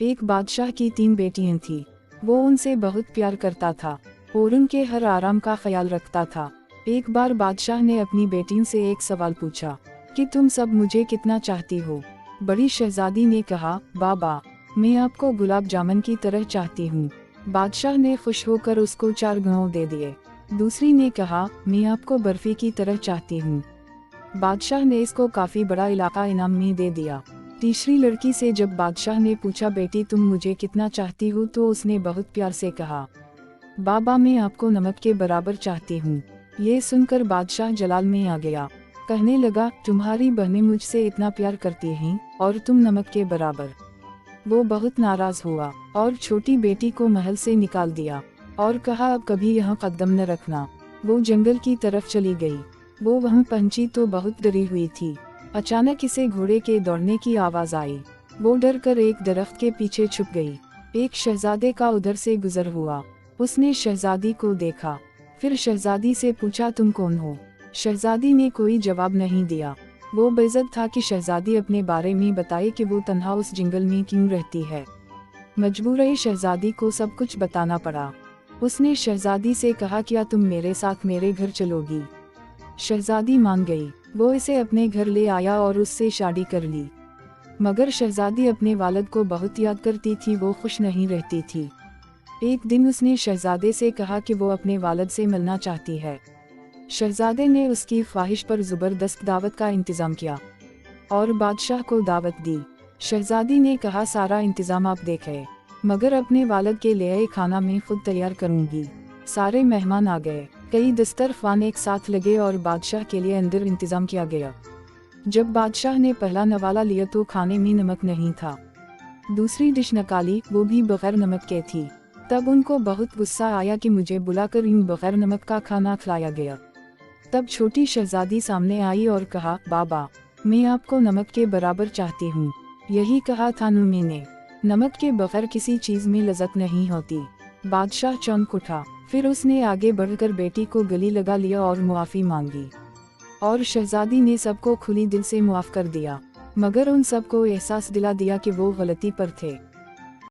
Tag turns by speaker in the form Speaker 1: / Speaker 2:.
Speaker 1: एक बादशाह की 3 बेटियां थीं। वो उनसे बहुत प्यार करता था और उनके हर आराम का ख्याल रखता था। एक बार बादशाह ने अपनी बेटियों से एक सवाल पूछा कि तुम सब मुझे कितना चाहती हो। बड़ी शहजादी ने कहा, बाबा, मैं आपको गुलाब जामुन की तरह चाहती हूँ। बादशाह ने खुश होकर उसको 4 गांव दे दिए। दूसरी ने कहा, मैं आपको बर्फी की तरह चाहती हूँ। बादशाह ने इसको काफी बड़ा इलाका इनाम में दे दिया। तीसरी लड़की से जब बादशाह ने पूछा, बेटी तुम मुझे कितना चाहती हो, तो उसने बहुत प्यार से कहा, बाबा, मैं आपको नमक के बराबर चाहती हूँ। ये सुनकर बादशाह जलाल में आ गया। कहने लगा, तुम्हारी बहनें मुझसे इतना प्यार करती हैं और तुम नमक के बराबर। वो बहुत नाराज हुआ और छोटी बेटी को महल से निकाल दिया और कहा, अब कभी यहाँ कदम न रखना। वो जंगल की तरफ चली गई। वो वहाँ पहुंची तो बहुत डरी हुई थी। अचानक इसे घोड़े के दौड़ने की आवाज आई। वो डर कर एक दरख्त के पीछे छुप गई। एक शहजादे का उधर से गुजर हुआ। उसने शहजादी को देखा। फिर शहजादी से पूछा, तुम कौन हो? शहजादी ने कोई जवाब नहीं दिया। वो बेइज्जत था कि शहजादी अपने बारे में बताए कि वो तन्हा उस जंगल में क्यों रहती है। मजबूर शहजादी को सब कुछ बताना पड़ा। उसने शहजादी से कहा, क्या तुम मेरे साथ मेरे घर चलोगी? शहजादी मान गई। वो इसे अपने घर ले आया और उससे शादी कर ली। मगर शहजादी अपने वालिद को बहुत याद करती थी। वो खुश नहीं रहती थी। एक दिन उसने शहजादे से कहा कि वो अपने वालिद से मिलना चाहती है। शहजादे ने उसकी ख्वाहिश पर ज़बरदस्त दावत का इंतज़ाम किया और बादशाह को दावत दी। शहजादी ने कहा, सारा इंतज़ाम आप देखें, मगर अपने वालिद के लिए खाना मैं खुद तैयार करूंगी। सारे मेहमान आ गए। कई दस्तरखान एक साथ लगे और बादशाह के लिए अंदर इंतज़ाम किया गया। जब बादशाह ने पहला नवाला लिया तो खाने में नमक नहीं था। दूसरी डिश निकाली, वो भी बगैर नमक के थी। तब उनको बहुत गुस्सा आया कि मुझे बुलाकर इन बगैर नमक का खाना खिलाया गया। तब छोटी शहजादी सामने आई और कहा, बाबा, मैं आपको नमक के बराबर चाहती हूँ। यही कहा था न मैंने, नमक के बगैर किसी चीज़ में लज़्ज़त नहीं होती। बादशाह चौंक उठा। फिर उसने आगे बढ़कर बेटी को गले लगा लिया और मुआफ़ी मांगी और शहजादी ने सबको खुली दिल से मुआफ़ कर दिया, मगर उन सबको एहसास दिला दिया कि वो गलती पर थे।